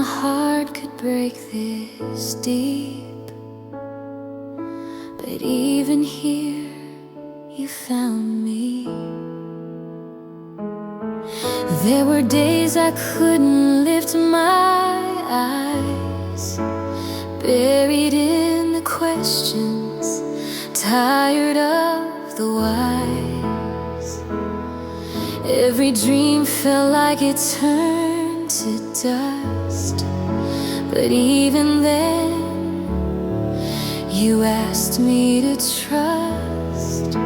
heart could break this deep, but even here you found me. There were days I couldn't lift my eyes, buried in the questions, tired of the whys. Every dream felt like it turned to dust, but even then you asked me to trust.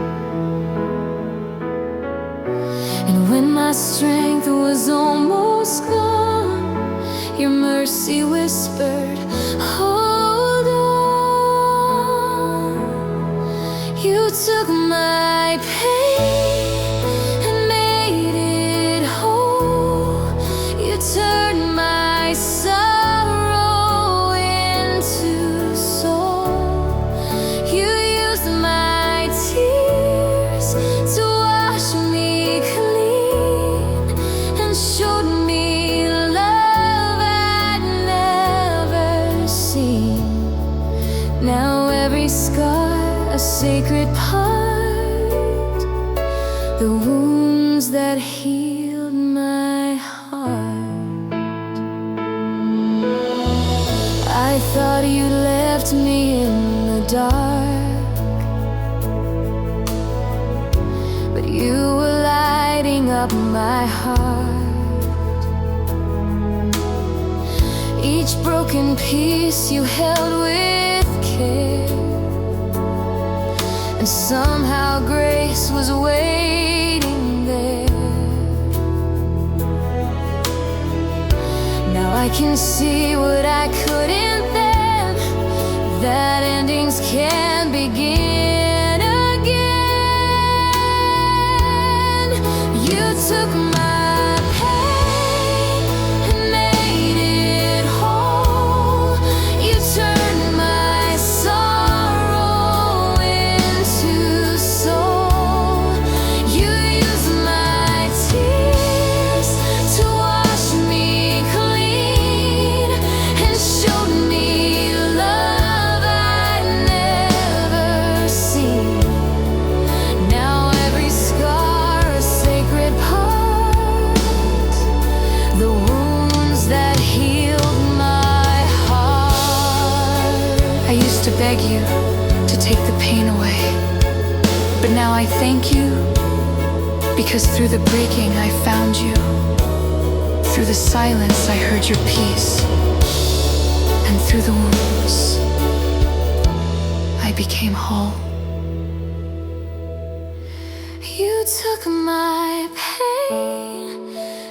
And when my strength was almost gone, your mercy whispered, hold on. You took my pain and made it whole. You turned my sorrow into soul. You used my tears to wash me clean and showed me love I'd never seen. Now every scar a sacred part, the wounds that healed my heart. I thought you left me in the dark, but you were lighting up my heart. Each broken piece you held with care, and somehow grace was waiting there. Now I can see what I couldn't then, that endings can begin again. You took my pain and made it whole. You turned my sorrow into soul. You used my tears to wash me clean and showed me love I'd never seen. Now every scar a sacred part, the wounds that healed my heart. I used to beg you to take the pain away, but now I thank you, because through the breaking I found you. Through the silence I heard your peace, and through the wounds I became whole. You took my pain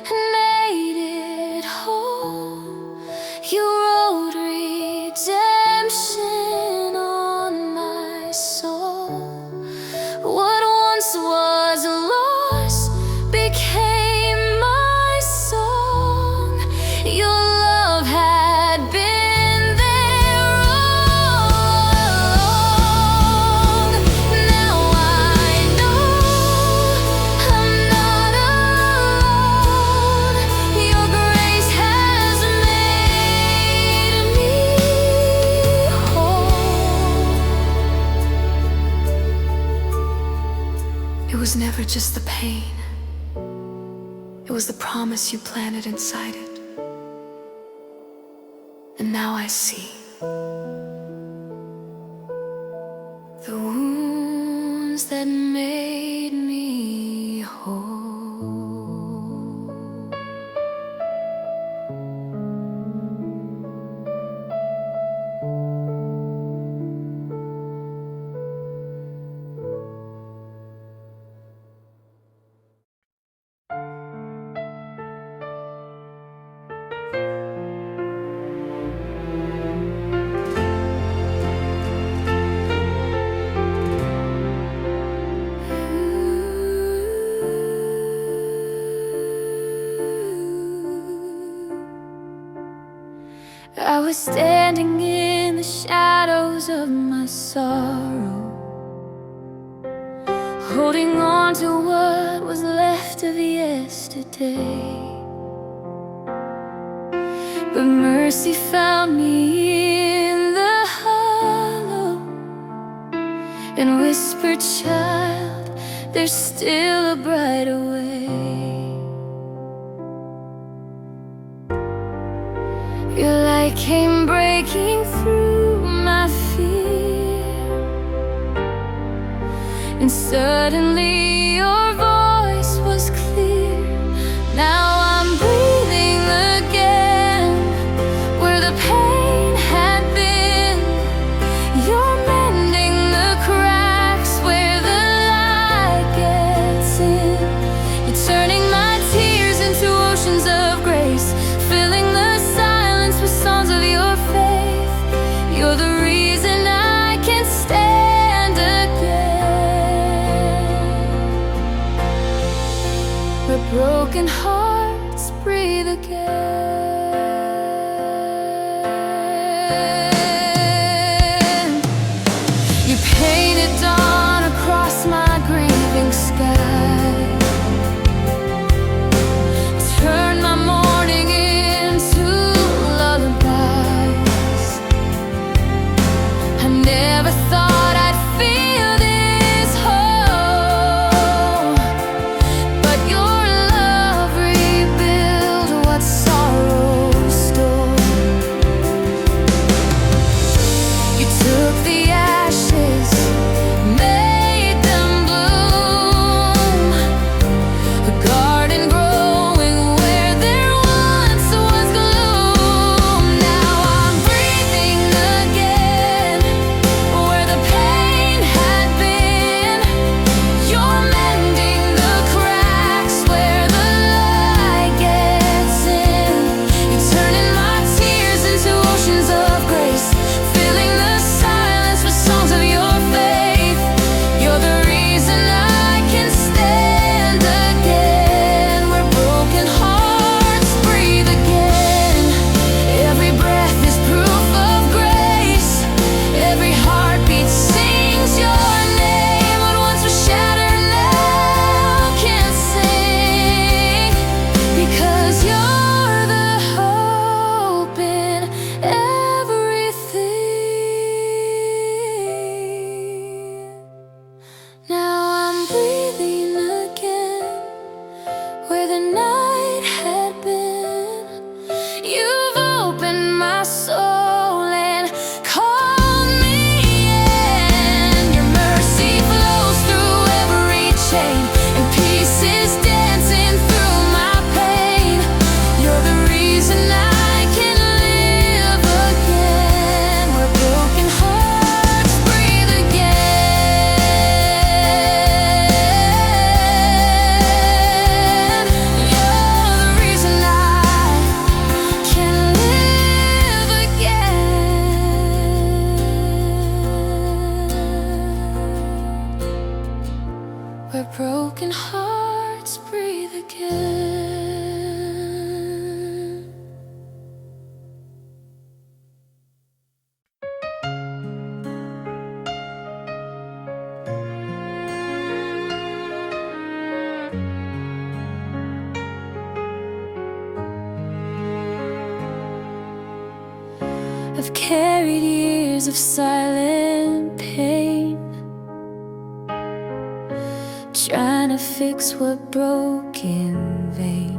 and made it whole. You wrote redemption on my soul. What once was lost became my song. Your love had been there all along. Now I know I'm not alone. Your grace has made me whole. It was never just the pain, it was the promise you planted inside it. And now I see the wounds that made me whole. I was standing in the shadows of my sorrow, holding on to what was left of yesterday. but mercy found me in the hollow and whispered, child, there's still a brighter way. Your light came breaking through my fear, and suddenly your voice was clear. Now I'm breathing again where the pain had been. You're mending the cracks where the light gets in. You're turning my tears into oceans of grace, filling the silence with songs of your faith. You're the reason I can stand again, where broken hearts breathe again. You painted dawn across my grieving sky, turned my morning into lullabies. I never thought I'd feel this whole, but your love rebuilt what sorrow stole. You took the ashes, made them bloom, a garden growing where there once was gloom. Now I'm breathing again where the pain had been. You're mending the cracks where the light gets in. You're turning my tears into oceans of grace, filling the silence with songs of your faith. You're the reason I can stand again, where broken hearts breathe again. Every breath is proof of grace, every heartbeat sings your name. What once was shattered now can sing, because you're the hope in everything. Now I'm breathing again where the night had been. You've opened my soul and called me in. Your mercy flows through every chain, and peace is dancing through my pain. You're the reason I can live again, where broken hearts breathe again. You're the reason I can live again, where broken hearts breathe again. I've carried years of silent pain, trying to fix what broke in vain.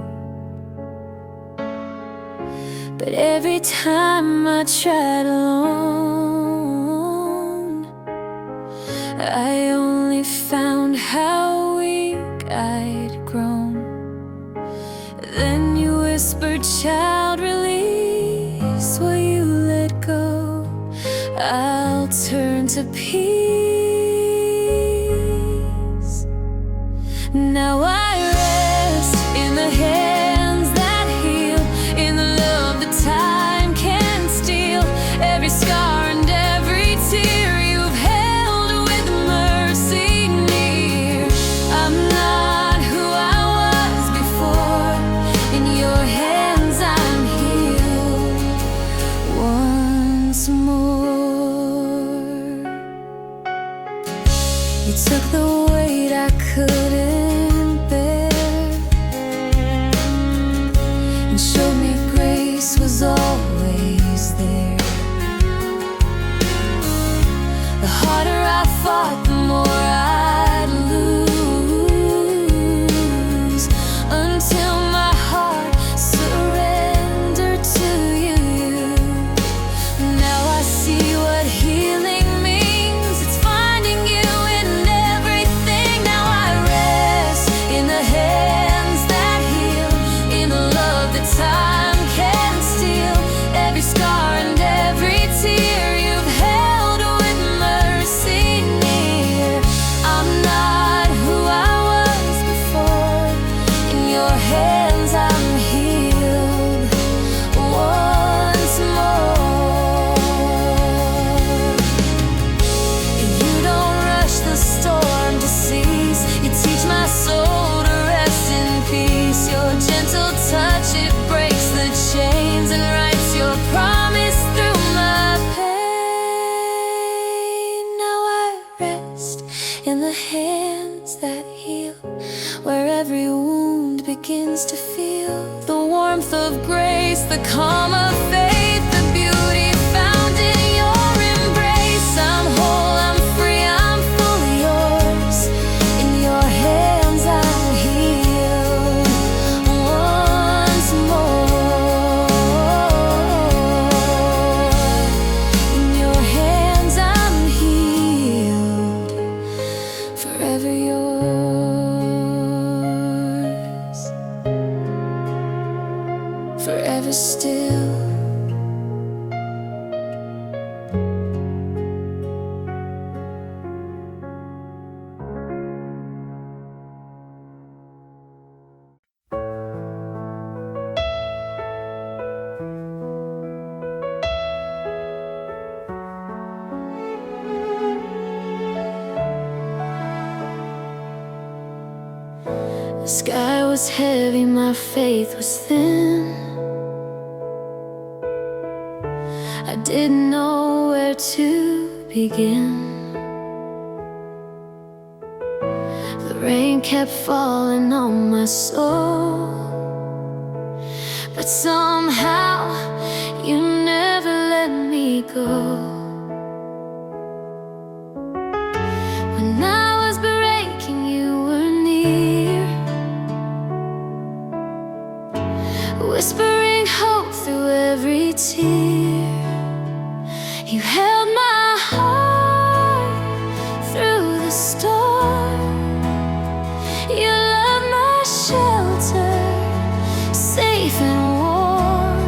But every time I tried alone, I only found how weak I'd grown. Then you whispered, child, release what you let go. I'll turn to peace. Now I rest in the hands that heal, in the love that time can steal. Every scar and every tear you've held with mercy near. I'm not who I was before. In your hands I'm healed once more. You took the weight I couldn't bear and showed me grace was all fought, the more I'd lose, until my heart surrendered to you. Now I see what healing means. It's finding you in everything. Now I rest in the hands that heal, in the love that time can't steal. Every scar and every tear you've held with mercy near. I'm not who I was before. In your hands I'm healed once more. You don't rush the storm to cease. You teach my soul to rest in peace. Your gentle touch, it breaks the chains and writes your promise through my pain. Now I rest in the hands that heal, where every wound begins to feel the warmth of grace, the calm of faith, the beauty found in your embrace. I'm whole, I'm free, I'm fully yours. In your hands I'm healed once more. In your hands I'm healed, forever yours, forever still. The sky was heavy, my faith was thin. I didn't know where to begin. The rain kept falling on my soul, but somehow you never let me go. When I was breaking, you were near, whispering hope through every tear. You held my heart through the storm. You loved my shelter, safe and warm.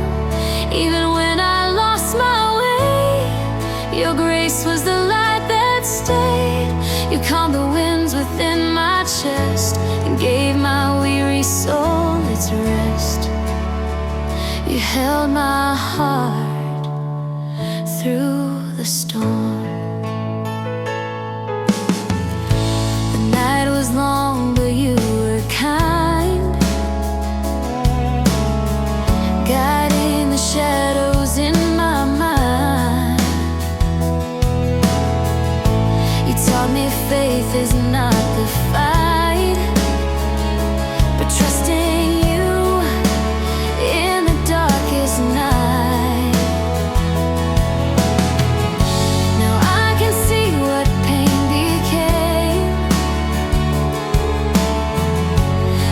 Even when I lost my way, your grace was the light that stayed. You calmed the winds within my chest and gave my weary soul its rest. You held my heart through the storm. The night was long, but you were kind, guiding the shadows in my mind. You taught me faith is not the fight, but trusting you in the darkest night. Now I can see what pain became,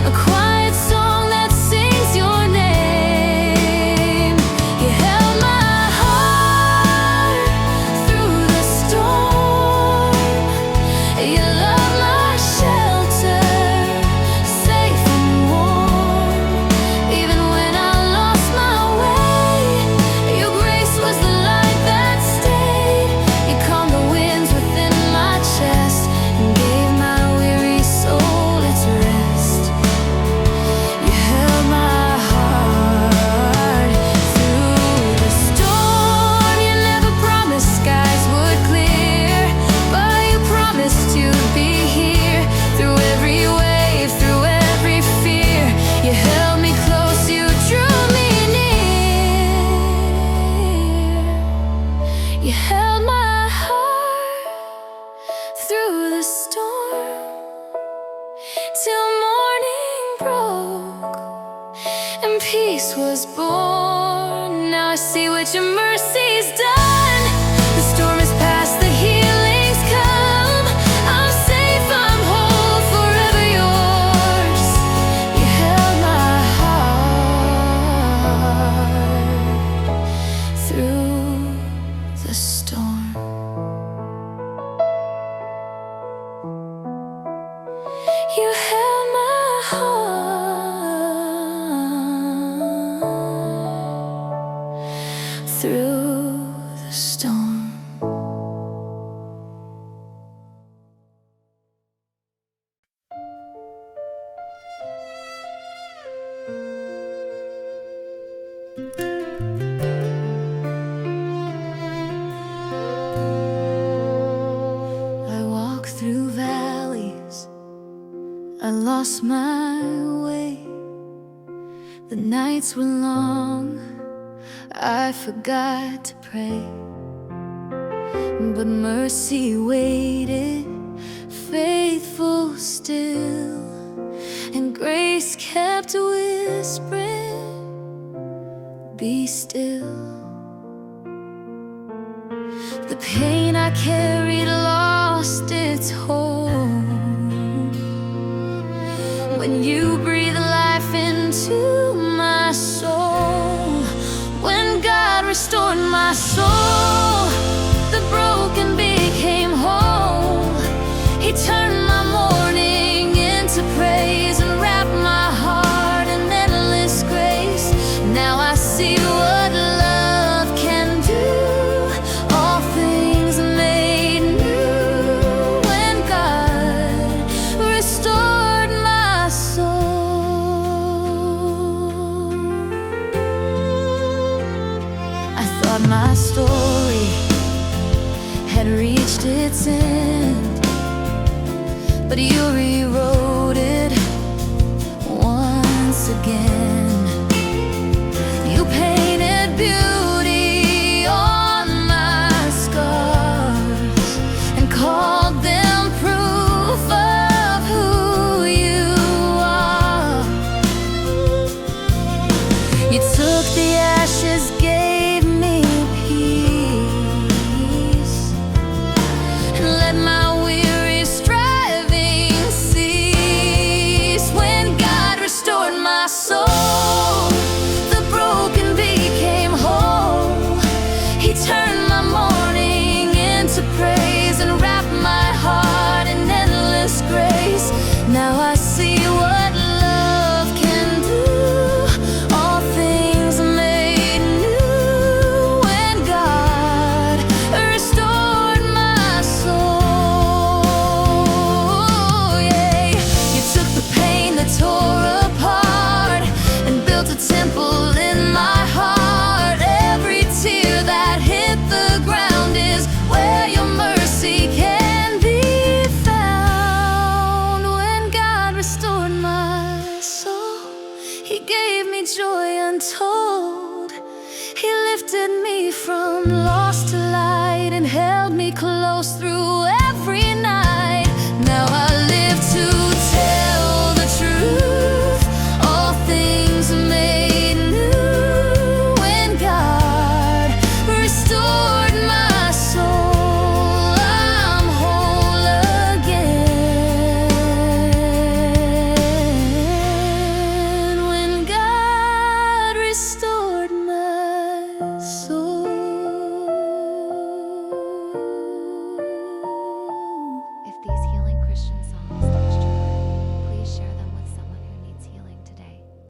a quiet song that sings your name. You held my heart through the storm. You loved my shelter, safe and warm. Even when I lost my way, your grace was the light that stayed. You calmed the winds within my chest and gave my weary soul its rest. You held my heart through the storm. You never promised skies would clear, but you promised you'd be here through every wave, through every fear. You held me close, you drew me near. You held my heart through the storm, till morning broke and peace was born. Now I see what your mercy's done. The storm has passed, the healing's come. through the storm. I walk through valleys, I lost my way. The nights were long, I forgot to pray. But mercy waited, faithful still, and grace kept whispering, be still. The pain I carried lost its hold when you breathe life into my soul. When God restored my soul, the broken became whole. He turned my mourning into praise and wrapped my heart in endless grace. Now I see what love can do. All things made new when God restored my soul. I thought my story had reached its end, but you rewrote it once again. You painted beauty on my scars and called them proof of who you are. You took the ashes, gave me peace, and let my weary striving cease. When God restored my soul, the broken became whole. He turned my mourning into praise and wrapped my heart in endless grace. Now I see what love can do. All things made new when God restored my soul. Yeah. You took the pain that tore apart and built a temple in my heart. Every tear that hit the ground is where your mercy can be found. When God restored my soul, He gave me joy untold. He lifted me from lost to light and held me close through